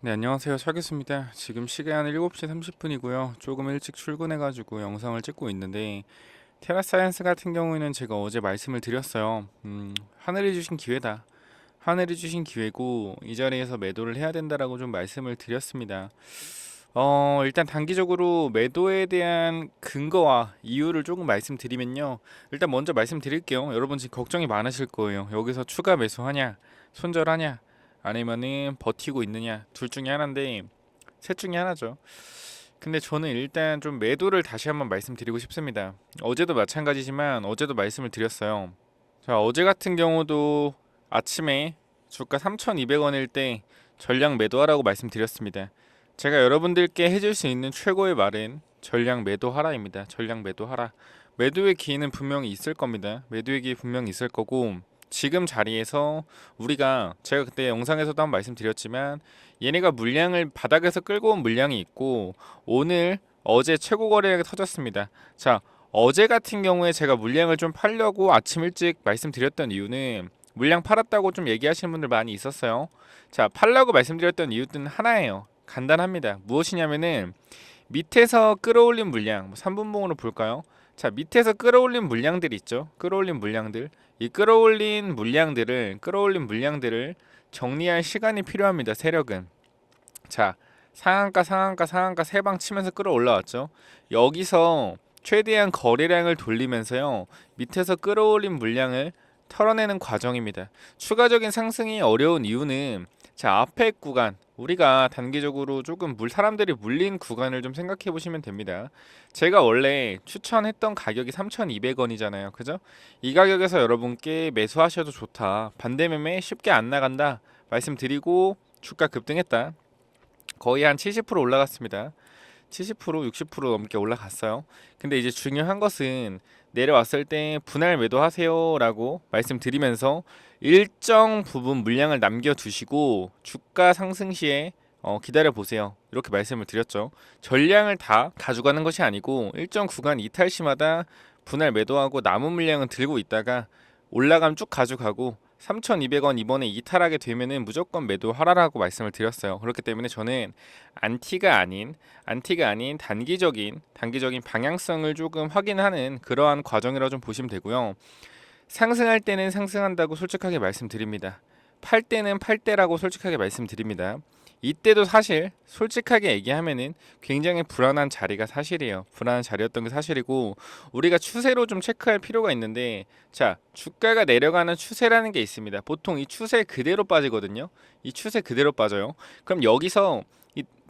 네, 안녕하세요. 차기수입니다. 지금 시간 7시 30분이고요. 조금 일찍 출근해가지고 영상을 찍고 있는데, 테라사이언스 같은 경우에는 제가 어제 말씀을 드렸어요. 하늘이 주신 기회다. 하늘이 주신 기회고, 이 자리에서 매도를 해야 된다라고 좀 말씀을 드렸습니다. 일단 단기적으로 매도에 대한 근거와 이유를 조금 말씀드리면요. 일단 먼저 말씀드릴게요. 여러분 지금 걱정이 많으실 거예요. 여기서 추가 매수하냐, 손절하냐, 아니면은 버티고 있느냐, 둘 중에 하나인데, 셋 중에 하나죠. 근데 저는 일단 좀 매도를 다시 한번 말씀드리고 싶습니다. 어제도 마찬가지지만 어제도 말씀을 드렸어요. 자, 어제 같은 경우도 아침에 주가 3,200원일 때 전량 매도하라고 말씀드렸습니다. 제가 여러분들께 해줄 수 있는 최고의 말은 전량 매도하라입니다. 전량 매도하라. 매도의 기회는 분명히 있을 겁니다. 매도의 기회 분명히 있을 거고, 지금 자리에서 우리가, 제가 그때 영상에서도 한번 말씀드렸지만, 얘네가 물량을 바닥에서 끌고 온 물량이 있고, 오늘 어제 최고 거래량이 터졌습니다. 자, 어제 같은 경우에 제가 물량을 좀 팔려고 아침 일찍 말씀드렸던 이유는, 물량 팔았다고 좀 얘기하시는 분들 많이 있었어요. 자, 팔라고 말씀드렸던 이유는 하나예요. 간단합니다. 무엇이냐면은 밑에서 끌어올린 물량, 3분봉으로 볼까요? 자, 밑에서 끌어올린 물량들 있죠. 끌어올린 물량들. 이 끌어올린 물량들을 정리할 시간이 필요합니다. 세력은. 자, 상한가 세 방 치면서 끌어올라왔죠. 여기서 최대한 거래량을 돌리면서요. 밑에서 끌어올린 물량을 털어내는 과정입니다. 추가적인 상승이 어려운 이유는, 자, 앞에 구간, 우리가 단기적으로 조금 사람들이 물린 구간을 좀 생각해 보시면 됩니다. 제가 원래 추천했던 가격이 3,200원이잖아요. 그죠? 이 가격에서 여러분께 매수하셔도 좋다. 반대 매매 쉽게 안 나간다. 말씀드리고 주가 급등했다. 거의 한 70% 올라갔습니다. 70%, 60% 넘게 올라갔어요. 근데 이제 중요한 것은 내려왔을 때 분할 매도하세요라고 말씀드리면서 일정 부분 물량을 남겨두시고 주가 상승 시에 기다려 보세요. 이렇게 말씀을 드렸죠. 전량을 다 가져가는 것이 아니고 일정 구간 이탈 시마다 분할 매도하고 남은 물량은 들고 있다가 올라가면 쭉 가져가고, 3,200원 이번에 이탈하게 되면은 무조건 매도하라라고 말씀을 드렸어요. 그렇기 때문에 저는 안티가 아닌 단기적인 방향성을 조금 확인하는 그러한 과정이라고 좀 보시면 되고요. 상승할 때는 상승한다고 솔직하게 말씀드립니다. 팔 때는 팔 때라고 솔직하게 말씀드립니다. 이때도 사실 솔직하게 얘기하면은 굉장히 불안한 자리가 사실이에요. 불안한 자리였던 게 사실이고, 우리가 추세로 좀 체크할 필요가 있는데, 자, 주가가 내려가는 추세라는 게 있습니다. 보통 이 추세 그대로 빠지거든요. 이 추세 그대로 빠져요. 그럼 여기서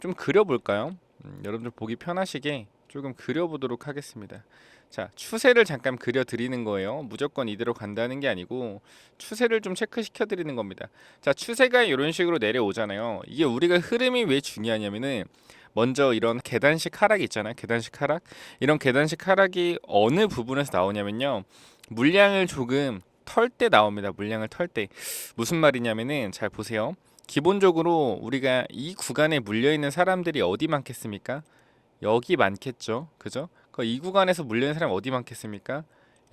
좀 그려볼까요? 여러분들 보기 편하시게 조금 그려보도록 하겠습니다. 자, 추세를 잠깐 그려드리는 거예요. 무조건 이대로 간다는 게 아니고 추세를 좀 체크시켜 드리는 겁니다. 자, 추세가 이런 식으로 내려오잖아요. 이게 우리가 흐름이 왜 중요하냐면은, 먼저 이런 계단식 하락이 있잖아요. 계단식 하락. 이런 계단식 하락이 어느 부분에서 나오냐면요. 물량을 조금 털 때 나옵니다. 물량을 털 때. 무슨 말이냐면은, 잘 보세요. 기본적으로 우리가 이 구간에 물려 있는 사람들이 어디 많겠습니까? 여기 많겠죠. 그죠? 이 구간에서 물려있는 사람이 어디 많겠습니까?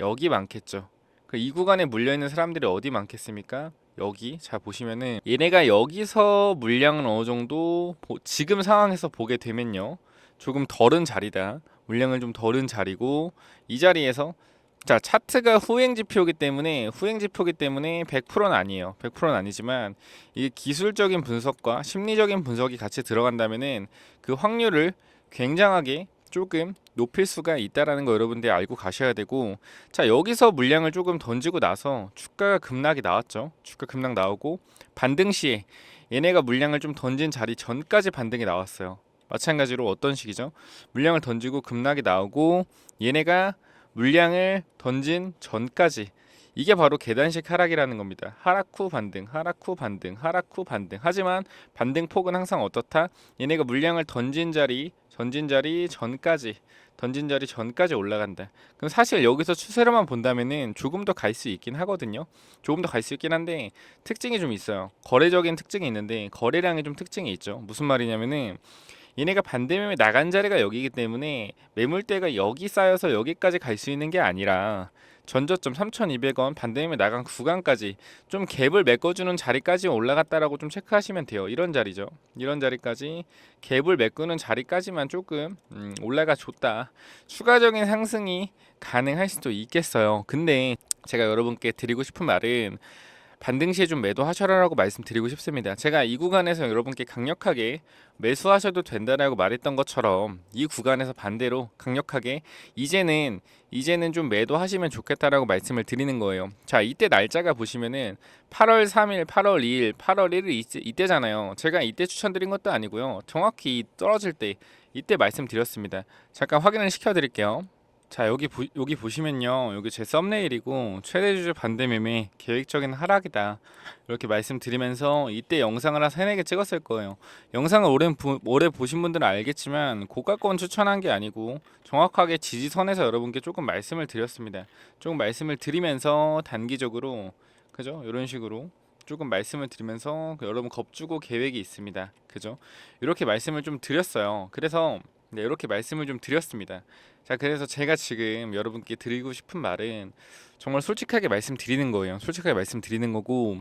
여기 많겠죠. 이 구간에 물려있는 사람들이 어디 많겠습니까? 여기. 자, 보시면은 얘네가 여기서 물량을 어느 정도 지금 상황에서 보게 되면요, 조금 덜은 자리다. 물량을 좀 덜은 자리고, 이 자리에서, 자, 차트가 후행지표기 때문에 100%는 아니에요. 100%는 아니지만 이게 기술적인 분석과 심리적인 분석이 같이 들어간다면은 그 확률을 굉장하게 조금 높일 수가 있다라는 거 여러분들이 알고 가셔야 되고, 자, 여기서 물량을 조금 던지고 나서 주가가 급락이 나왔죠. 주가 급락 나오고, 반등 시에 얘네가 물량을 좀 던진 자리 전까지 반등이 나왔어요. 마찬가지로 어떤 식이죠? 물량을 던지고 급락이 나오고, 얘네가 물량을 던진 전까지, 이게 바로 계단식 하락이라는 겁니다. 하락 후 반등, 하락 후 반등, 하락 후 반등. 하지만 반등 폭은 항상 어떻다? 얘네가 물량을 던진 자리 전까지 올라간다. 그럼 사실 여기서 추세로만 본다면은 조금 더 갈 수 있긴 하거든요. 조금 더 갈 수 있긴 한데 특징이 좀 있어요. 거래적인 특징이 있는데 거래량이 좀 특징이 있죠. 무슨 말이냐면은, 얘네가 반대매매 나간 자리가 여기이기 때문에 매물대가 여기 쌓여서 여기까지 갈 수 있는 게 아니라, 전저점 3,200원 반대매매 나간 구간까지 좀 갭을 메꿔주는 자리까지 올라갔다라고 좀 체크하시면 돼요. 이런 자리죠. 이런 자리까지 갭을 메꾸는 자리까지만 조금 올라가 줬다. 추가적인 상승이 가능할 수도 있겠어요. 근데 제가 여러분께 드리고 싶은 말은 반등 시에 좀 매도하셔라라고 말씀드리고 싶습니다. 제가 이 구간에서 여러분께 강력하게 매수하셔도 된다라고 말했던 것처럼 이 구간에서 반대로 강력하게 이제는 좀 매도하시면 좋겠다라고 말씀을 드리는 거예요. 자, 이때 날짜가 보시면은 8월 3일, 8월 2일, 8월 1일 이때잖아요. 제가 이때 추천드린 것도 아니고요. 정확히 떨어질 때 이때 말씀드렸습니다. 잠깐 확인을 시켜드릴게요. 자, 여기 보시면요, 여기 제 썸네일이고 최대 주주 반대 매매 계획적인 하락이다 이렇게 말씀드리면서 이때 영상을 한 3-4개 찍었을 거예요. 영상을 오래 보신 분들은 알겠지만 고가권 추천한 게 아니고 정확하게 지지선에서 여러분께 조금 말씀을 드렸습니다. 조금 말씀을 드리면서 단기적으로, 그죠? 이런 식으로 조금 말씀을 드리면서 여러분 겁주고 계획이 있습니다. 그죠? 이렇게 말씀을 좀 드렸어요. 그래서 네, 이렇게 말씀을 좀 드렸습니다. 자, 그래서 제가 지금 여러분께 드리고 싶은 말은 정말 솔직하게 말씀드리는 거예요. 솔직하게 말씀드리는 거고,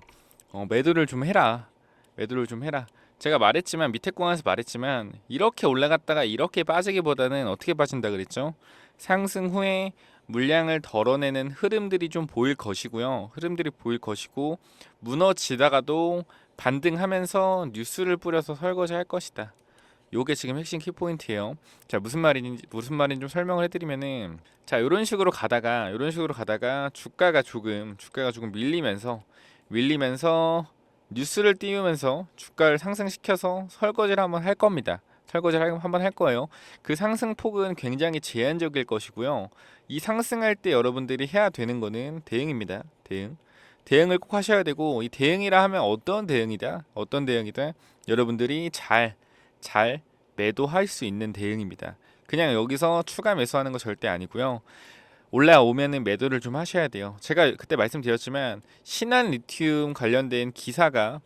매도를 좀 해라. 매도를 좀 해라. 제가 말했지만, 밑에 공항에서 말했지만, 이렇게 올라갔다가 이렇게 빠지기보다는 어떻게 빠진다 그랬죠? 상승 후에 물량을 덜어내는 흐름들이 좀 보일 것이고요. 흐름들이 보일 것이고, 무너지다가도 반등하면서 뉴스를 뿌려서 설거지 할 것이다. 요게 지금 핵심 키포인트예요. 자, 무슨 말인지 좀 설명을 해드리면은, 자, 이런 식으로 가다가 주가가 조금 밀리면서 뉴스를 띄우면서 주가를 상승시켜서 설거지를 한번 할 겁니다. 설거지를 한번 할 거예요. 그 상승 폭은 굉장히 제한적일 것이고요. 이 상승할 때 여러분들이 해야 되는 거는 대응입니다. 대응을 꼭 하셔야 되고, 이 대응이라 하면 어떤 대응이다 여러분들이 잘 매도할 수 있는 대응입니다. 그냥 여기서 추가 매수하는 거 절대 아니고요. 올라오면은 매도를 좀 하셔야 돼요. 제가 그때 말씀드렸지만 신한 리튬 관련된 기사가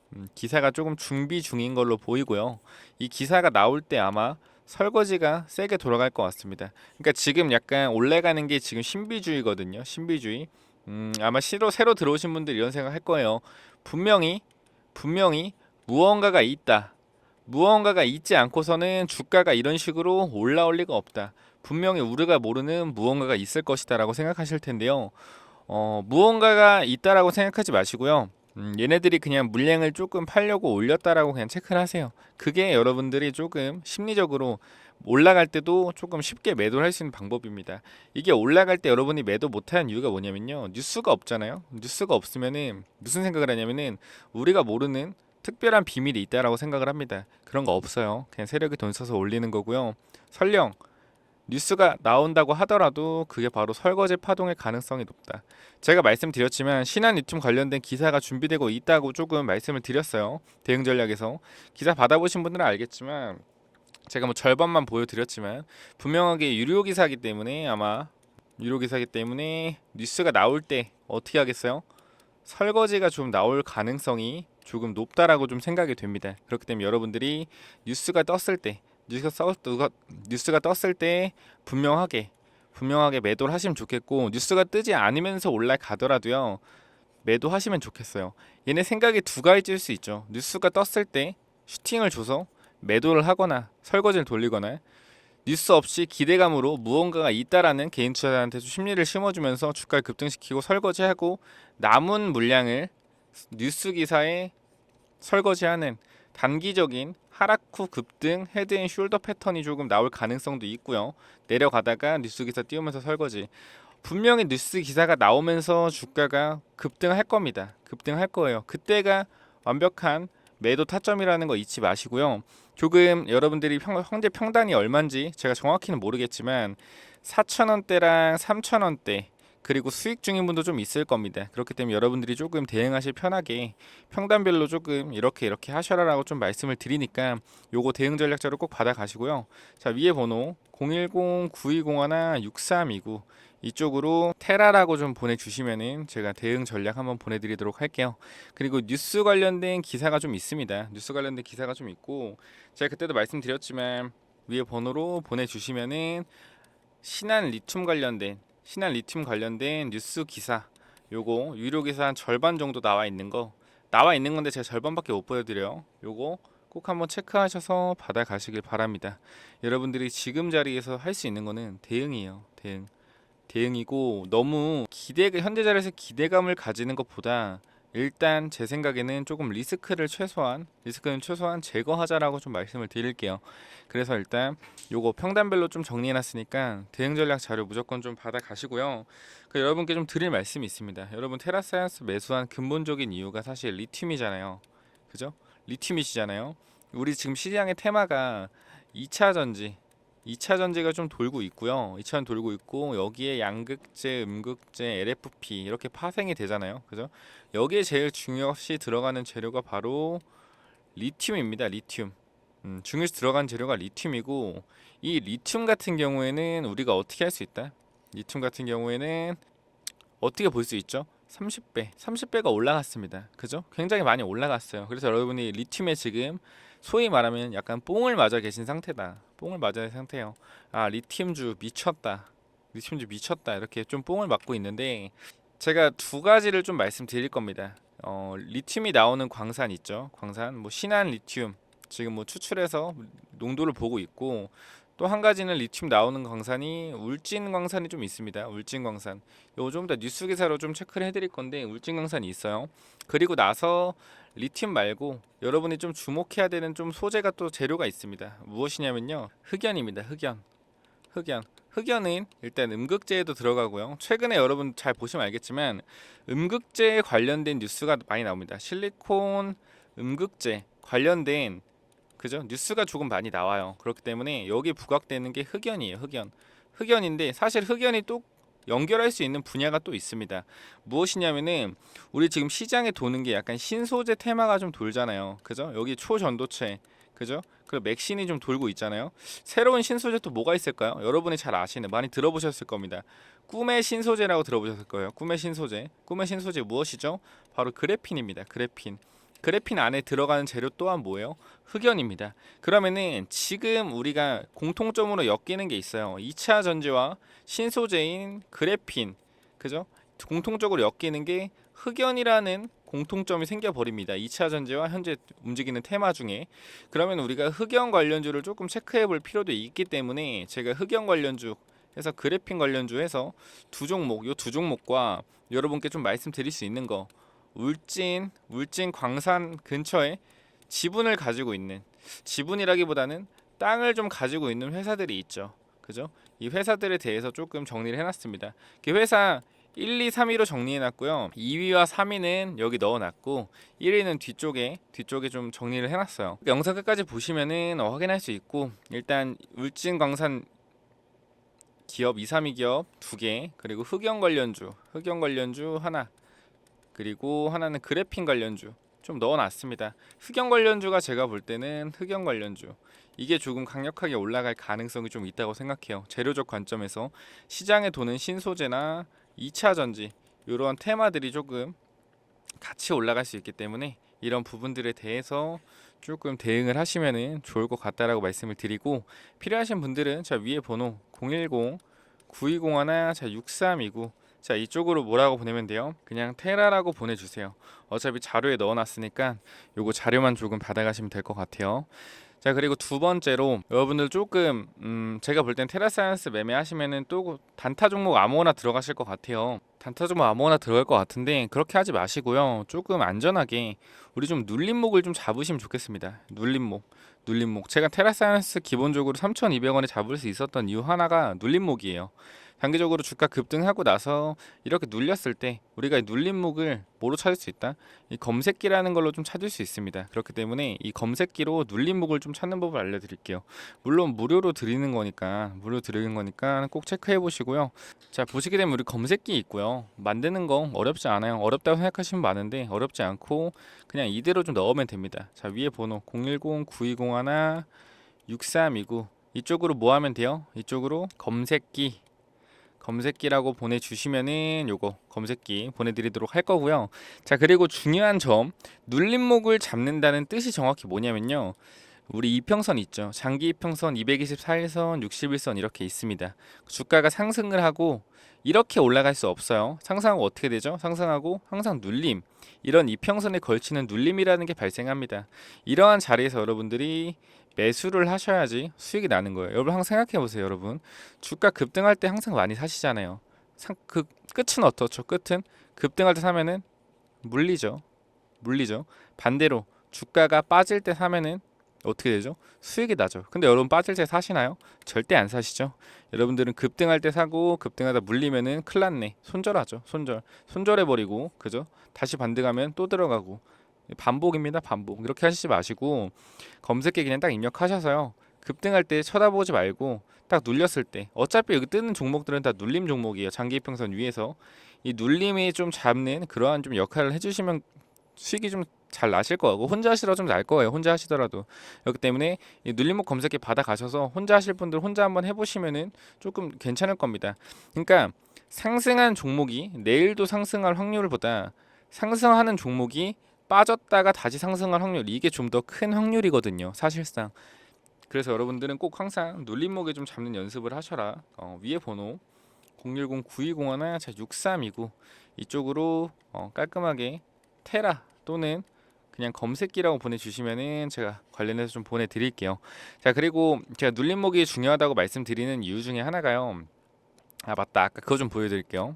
조금 준비 중인 걸로 보이고요. 이 기사가 나올 때 아마 설거지가 세게 돌아갈 것 같습니다. 그러니까 지금 약간 올라가는 게 지금 신비주의거든요. 신비주의. 아마 새로 들어오신 분들 이런 생각 할 거예요. 분명히 무언가가 있다. 무언가가 있지 않고서는 주가가 이런 식으로 올라올 리가 없다. 분명히 우리가 모르는 무언가가 있을 것이다라고 생각하실 텐데요. 무언가가 있다라고 생각하지 마시고요. 얘네들이 그냥 물량을 조금 팔려고 올렸다라고 그냥 체크를 하세요. 그게 여러분들이 조금 심리적으로 올라갈 때도 조금 쉽게 매도를 할 수 있는 방법입니다. 이게 올라갈 때 여러분이 매도 못하는 이유가 뭐냐면요. 뉴스가 없잖아요. 뉴스가 없으면은 무슨 생각을 하냐면은 우리가 모르는 특별한 비밀이 있다라고 생각을 합니다. 그런 거 없어요. 그냥 세력이 돈 써서 올리는 거고요. 설령 뉴스가 나온다고 하더라도 그게 바로 설거지 파동의 가능성이 높다. 제가 말씀드렸지만 신한 리튬 관련된 기사가 준비되고 있다고 조금 말씀을 드렸어요. 대응 전략에서 기사 받아보신 분들은 알겠지만 제가 뭐 절반만 보여드렸지만 분명하게 유료 기사이기 때문에 뉴스가 나올 때 어떻게 하겠어요? 설거지가 좀 나올 가능성이 조금 높다라고 좀 생각이 됩니다. 그렇기 때문에 여러분들이 뉴스가 떴을 때 분명하게 매도를 하시면 좋겠고, 뉴스가 뜨지 않으면서 올라가더라도요 매도하시면 좋겠어요. 얘네 생각이 두 가지일 수 있죠. 뉴스가 떴을 때 슈팅을 줘서 매도를 하거나 설거지를 돌리거나, 뉴스 없이 기대감으로 무언가가 있다라는 개인 투자자한테 심리를 심어주면서 주가를 급등시키고 설거지하고 남은 물량을 뉴스 기사에 설거지하는 단기적인 하락 후 급등 헤드앤숄더 패턴이 조금 나올 가능성도 있고요. 내려가다가 뉴스 기사 띄우면서 설거지. 분명히 뉴스 기사가 나오면서 주가가 급등할 겁니다. 급등할 거예요. 그때가 완벽한 매도 타점이라는 거 잊지 마시고요. 조금 여러분들이 현재 평단이 얼마인지 제가 정확히는 모르겠지만 4,000원대랑 3,000원대 그리고 수익 중인 분도 좀 있을 겁니다. 그렇기 때문에 여러분들이 조금 대응하실 편하게 평단별로 조금 이렇게 하셔라라고 좀 말씀을 드리니까 요거 대응 전략자로 꼭 받아 가시고요. 자, 위에 번호 010-9201-6329 이쪽으로 테라라고 좀 보내주시면은 제가 대응 전략 한번 보내드리도록 할게요. 그리고 뉴스 관련된 기사가 좀 있습니다. 뉴스 관련된 기사가 좀 있고, 제가 그때도 말씀드렸지만 위에 번호로 보내주시면은 신한 리튬 관련된 신한 리튬 관련된 뉴스 기사, 요거 유료 기사 한 절반 정도 나와 있는 건데 제가 절반밖에 못 보여드려요. 요거 꼭 한번 체크하셔서 받아가시길 바랍니다. 여러분들이 지금 자리에서 할 수 있는 거는 대응이에요. 대응이고, 너무 현재 자리에서 기대감을 가지는 것보다 일단 제 생각에는 조금 리스크는 최소한 제거하자라고 좀 말씀을 드릴게요. 그래서 일단 요거 평단별로 좀 정리해놨으니까 대응 전략 자료 무조건 좀 받아 가시고요. 여러분께 좀 드릴 말씀이 있습니다. 여러분 테라사이언스 매수한 근본적인 이유가 사실 리튬이잖아요. 그죠? 리튬이시잖아요. 우리 지금 시장의 테마가 2차 전지 2차 전지가 좀 돌고 있고요. 2차전 돌고 있고, 여기에 양극재, 음극재, LFP 이렇게 파생이 되잖아요. 그죠? 여기에 제일 중요시 들어가는 재료가 바로 리튬입니다. 리튬. 중요시 들어간 재료가 리튬이고, 이 리튬 같은 경우에는 우리가 어떻게 할 수 있다? 리튬 같은 경우에는 어떻게 볼 수 있죠? 30배가 올라갔습니다. 그죠? 굉장히 많이 올라갔어요. 그래서 여러분이 리튬에 지금 소위 말하면 약간 뽕을 맞아 계신 상태다. 뽕을 맞아 계신 상태예요. 아, 리튬주 미쳤다. 리튬주 미쳤다. 이렇게 좀 뽕을 맞고 있는데, 제가 두 가지를 좀 말씀드릴 겁니다. 리튬이 나오는 광산 있죠. 광산, 뭐 신한 리튬 지금 뭐 추출해서 농도를 보고 있고, 또 한 가지는 리튬 나오는 광산이 울진 광산이 좀 있습니다. 울진 광산. 요 좀 더 뉴스 기사로 좀 체크를 해드릴 건데, 울진 광산이 있어요. 그리고 나서 리튬 말고 여러분이 좀 주목해야 되는 좀 소재가 또 재료가 있습니다. 무엇이냐면요, 흑연입니다. 흑연은 일단 음극재에도 들어가고요. 최근에 여러분 잘 보시면 알겠지만 음극재 관련된 뉴스가 많이 나옵니다. 실리콘 음극재 관련된, 그죠? 뉴스가 조금 많이 나와요. 그렇기 때문에 여기 부각되는 게 흑연이에요. 흑연인데 사실 흑연이 또 연결할 수 있는 분야가 또 있습니다. 무엇이냐면은 우리 지금 시장에 도는 게 약간 신소재 테마가 좀 돌잖아요. 그죠? 여기 초전도체, 그죠? 그리고 맥신이 좀 돌고 있잖아요. 새로운 신소재 또 뭐가 있을까요? 여러분이 잘 아시는, 많이 들어보셨을 겁니다. 꿈의 신소재라고 들어보셨을 거예요. 꿈의 신소재 무엇이죠? 바로 그래핀입니다. 그래핀 안에 들어가는 재료 또한 뭐예요? 흑연입니다. 그러면은 지금 우리가 공통점으로 엮이는 게 있어요. 2차 전지와 신소재인 그래핀, 그죠? 공통적으로 엮이는 게 흑연이라는 공통점이 생겨버립니다. 2차 전지와 현재 움직이는 테마 중에. 그러면 우리가 흑연 관련주를 조금 체크해 볼 필요도 있기 때문에 제가 흑연 관련주 해서 그래핀 관련주 해서 요 두 종목과 여러분께 좀 말씀드릴 수 있는 거, 울진 광산 근처에 지분을 가지고 있는, 지분이라기보다는 땅을 좀 가지고 있는 회사들이 있죠. 그죠? 이 회사들에 대해서 조금 정리를 해놨습니다. 그 회사 1, 2, 3위로 정리해놨고요. 2위와 3위는 여기 넣어놨고 1위는 뒤쪽에 좀 정리를 해놨어요. 영상 끝까지 보시면은 확인할 수 있고, 일단 울진 광산 기업 2, 3위 기업 2개, 그리고 흑연 관련주 하나, 그리고 하나는 그래핀 관련주 좀 넣어놨습니다. 흑연 관련주가 제가 볼 때는 흑연 관련주 이게 조금 강력하게 올라갈 가능성이 좀 있다고 생각해요. 재료적 관점에서 시장에 도는 신소재나 2차 전지 이런 테마들이 조금 같이 올라갈 수 있기 때문에 이런 부분들에 대해서 조금 대응을 하시면 좋을 것 같다라고 말씀을 드리고, 필요하신 분들은 자 위에 번호 010-9201 6329, 자 이쪽으로 뭐라고 보내면 돼요? 그냥 테라라고 보내주세요. 어차피 자료에 넣어놨으니까 요거 자료만 조금 받아가시면 될 것 같아요. 자, 그리고 두 번째로 여러분들 조금 제가 볼 땐 테라사이언스 매매하시면은 또 단타 종목 아무거나 들어가실 것 같아요. 단타 종목 아무거나 들어갈 것 같은데 그렇게 하지 마시고요. 조금 안전하게 우리 좀 눌림목을 좀 잡으시면 좋겠습니다. 눌림목. 제가 테라사이언스 기본적으로 3,200원에 잡을 수 있었던 이유 하나가 눌림목이에요. 단기적으로 주가 급등하고 나서 이렇게 눌렸을 때 우리가 이 눌림목을 뭐로 찾을 수 있다? 이 검색기라는 걸로 좀 찾을 수 있습니다. 그렇기 때문에 이 검색기로 눌림목을 좀 찾는 법을 알려드릴게요. 물론 무료로 드리는 거니까 꼭 체크해 보시고요. 자, 보시게 되면 우리 검색기 있고요. 만드는 거 어렵지 않아요. 어렵다고 생각하시면 많은데 어렵지 않고 그냥 이대로 좀 넣으면 됩니다. 자, 위에 번호 010-9201 6329, 이쪽으로 뭐 하면 돼요? 이쪽으로 검색기라고 보내주시면은 요거 검색기 보내드리도록 할 거고요. 자, 그리고 중요한 점, 눌림목을 잡는다는 뜻이 정확히 뭐냐면요, 우리 이평선 있죠. 장기 이평선 224일선, 61선 이렇게 있습니다. 주가가 상승을 하고 이렇게 올라갈 수 없어요. 상승하고 어떻게 되죠? 상승하고 항상 눌림. 이런 이평선에 걸치는 눌림이라는 게 발생합니다. 이러한 자리에서 여러분들이 매수를 하셔야지 수익이 나는 거예요. 여러분 항상 생각해 보세요, 여러분. 주가 급등할 때 항상 많이 사시잖아요. 그 끝은 어떻죠? 끝은 급등할 때 사면은 물리죠. 물리죠. 반대로 주가가 빠질 때 사면은 어떻게 되죠? 수익이 나죠. 근데 여러분 빠질 때 사시나요? 절대 안 사시죠. 여러분들은 급등할 때 사고 급등하다 물리면은 큰일 났네. 손절하죠. 손절해 버리고 그죠? 다시 반등하면 또 들어가고 반복입니다. 반복. 이렇게 하시지 마시고 검색기 그냥 딱 입력하셔서요. 급등할 때 쳐다보지 말고 딱 눌렸을 때 어차피 여기 뜨는 종목들은 다 눌림 종목이에요. 장기 이평선 위에서 이 눌림이 좀 잡는 그러한 좀 역할을 해주시면 수익이 좀 잘 나실 거고 혼자 하시더라도 좀 날 거예요. 혼자 하시더라도 그렇기 때문에 이 눌림목 검색기 받아 가셔서 혼자 하실 분들 혼자 한번 해보시면은 조금 괜찮을 겁니다. 그러니까 상승한 종목이 내일도 상승할 확률보다 상승하는 종목이 빠졌다가 다시 상승할 확률 이게 좀 더 큰 확률이거든요. 사실상 그래서 여러분들은 꼭 항상 눌림목에 좀 잡는 연습을 하셔라. 위에 번호 010-9201 6329 이쪽으로 깔끔하게 테라 또는 그냥 검색기라고 보내주시면은 제가 관련해서 좀 보내드릴게요. 자 그리고 제가 눌림목이 중요하다고 말씀드리는 이유 중에 하나가요. 아 맞다 아까 그거 좀 보여드릴게요.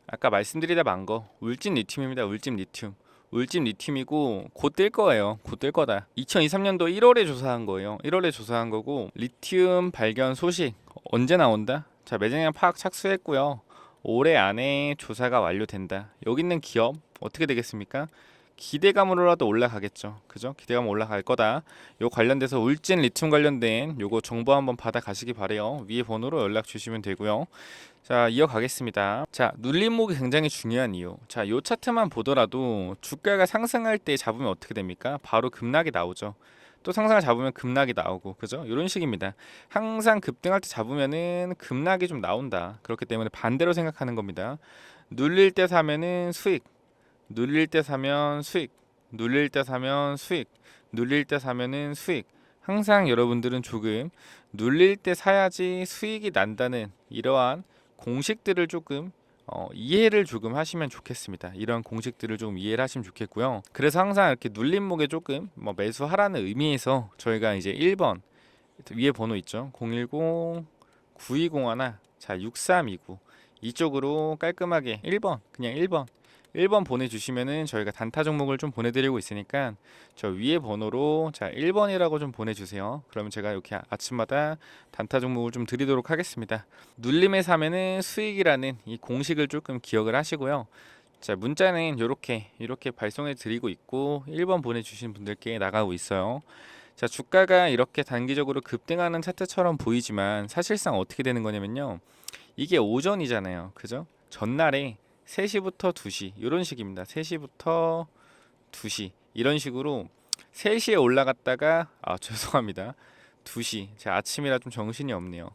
아까 말씀드리다 만 거 울진 리튬입니다. 울진 리튬. 울진 리튬이고 곧 뜰 거예요. 곧 뜰 거다. 2023년도 1월에 조사한 거예요. 1월에 조사한 거고 리튬 발견 소식 언제 나온다? 자 매장량 파악 착수했고요. 올해 안에 조사가 완료된다. 여기 있는 기업 어떻게 되겠습니까? 기대감으로라도 올라가겠죠. 그죠? 기대감 올라갈 거다. 요 관련돼서 울진 리튬 관련된 요거 정보 한번 받아 가시기 바래요. 위에 번호로 연락 주시면 되고요. 자, 이어가겠습니다. 자, 눌림목이 굉장히 중요한 이유. 자, 요 차트만 보더라도 주가가 상승할 때 잡으면 어떻게 됩니까? 바로 급락이 나오죠. 또 상승을 잡으면 급락이 나오고, 그죠? 이런 식입니다. 항상 급등할 때 잡으면은 급락이 좀 나온다. 그렇기 때문에 반대로 생각하는 겁니다. 눌릴 때 사면은 수익, 눌릴 때 사면 수익, 눌릴 때 사면 수익, 눌릴 때 사면은 수익. 항상 여러분들은 조금 눌릴 때 사야지 수익이 난다는 이러한 공식들을 조금 이해를 조금 하시면 좋겠습니다. 이런 공식들을 좀 이해를 하시면 좋겠고요. 그래서 항상 이렇게 눌림목에 조금 매수하라는 의미에서 저희가 이제 1번 위에 번호 있죠. 010-9201 자 6329 이쪽으로 깔끔하게 1번 그냥 1번 보내주시면은 저희가 단타 종목을 좀 보내드리고 있으니까 저 위에 번호로 자 1번이라고 좀 보내주세요. 그러면 제가 이렇게 아침마다 단타 종목을 좀 드리도록 하겠습니다. 눌림에 사면은 수익이라는 이 공식을 조금 기억을 하시고요. 자 문자는 이렇게 발송해 드리고 있고 1번 보내주신 분들께 나가고 있어요. 자 주가가 이렇게 단기적으로 급등하는 차트처럼 보이지만 사실상 어떻게 되는 거냐면요. 이게 오전이잖아요. 그죠? 전날에 3시부터 2시 이런 식입니다. 3시부터 2시 이런 식으로 3시에 올라갔다가 죄송합니다. 2시 제가 아침이라 좀 정신이 없네요.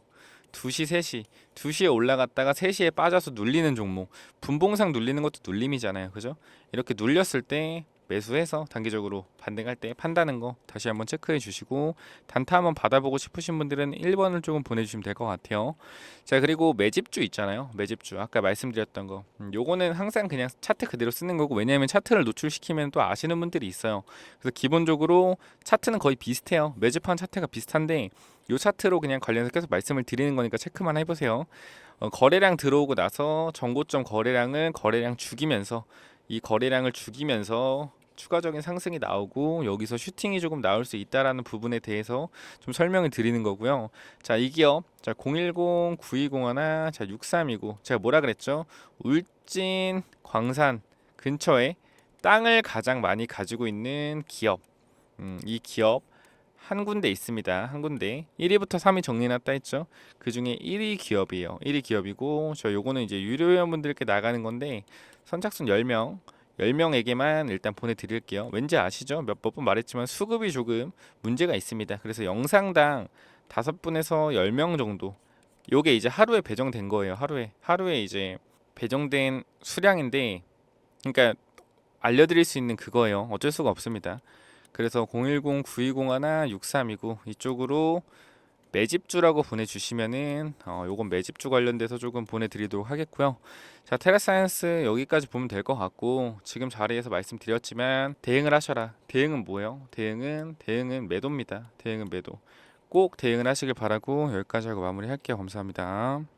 2시 3시 2시에 올라갔다가 3시에 빠져서 눌리는 종목 분봉상 눌리는 것도 눌림이잖아요. 그죠? 이렇게 눌렸을 때 매수해서 단기적으로 반등할 때 판다는 거 다시 한번 체크해 주시고 단타 한번 받아보고 싶으신 분들은 1번을 조금 보내주시면 될 것 같아요. 자 그리고 매집주 있잖아요. 매집주 아까 말씀드렸던 거 요거는 항상 그냥 차트 그대로 쓰는 거고 왜냐하면 차트를 노출시키면 또 아시는 분들이 있어요. 그래서 기본적으로 차트는 거의 비슷해요. 매집한 차트가 비슷한데 요 차트로 그냥 관련해서 계속 말씀을 드리는 거니까 체크만 해보세요. 거래량 들어오고 나서 정고점 거래량 죽이면서 이 거래량을 죽이면서 추가적인 상승이 나오고 여기서 슈팅이 조금 나올 수 있다라는 부분에 대해서 좀 설명을 드리는 거고요. 자, 이 기업 자 010-9201 자 6329 제가 뭐라 그랬죠? 울진 광산 근처에 땅을 가장 많이 가지고 있는 기업. 이 기업 한 군데 있습니다. 한 군데 1위부터 3위 정리해놨다 했죠. 그 중에 1위 기업이에요. 1위 기업이고 저 요거는 이제 유료 회원분들께 나가는 건데 선착순 10명에게만 일단 보내드릴게요. 왠지 아시죠? 몇 번 말했지만 수급이 조금 문제가 있습니다. 그래서 영상당 5분에서 10명 정도 요게 이제 하루에 배정된 거예요. 하루에 이제 배정된 수량인데 그러니까 알려드릴 수 있는 그거예요. 어쩔 수가 없습니다. 그래서 010-920-6329 이쪽으로 매집주라고 보내주시면은 요건 매집주 관련돼서 조금 보내드리도록 하겠고요. 자, 테라사이언스 여기까지 보면 될 것 같고, 지금 자리에서 말씀드렸지만 대응을 하셔라. 대응은 뭐예요? 대응은 매도입니다. 대응은 매도. 꼭 대응을 하시길 바라고 여기까지 하고 마무리할게요. 감사합니다.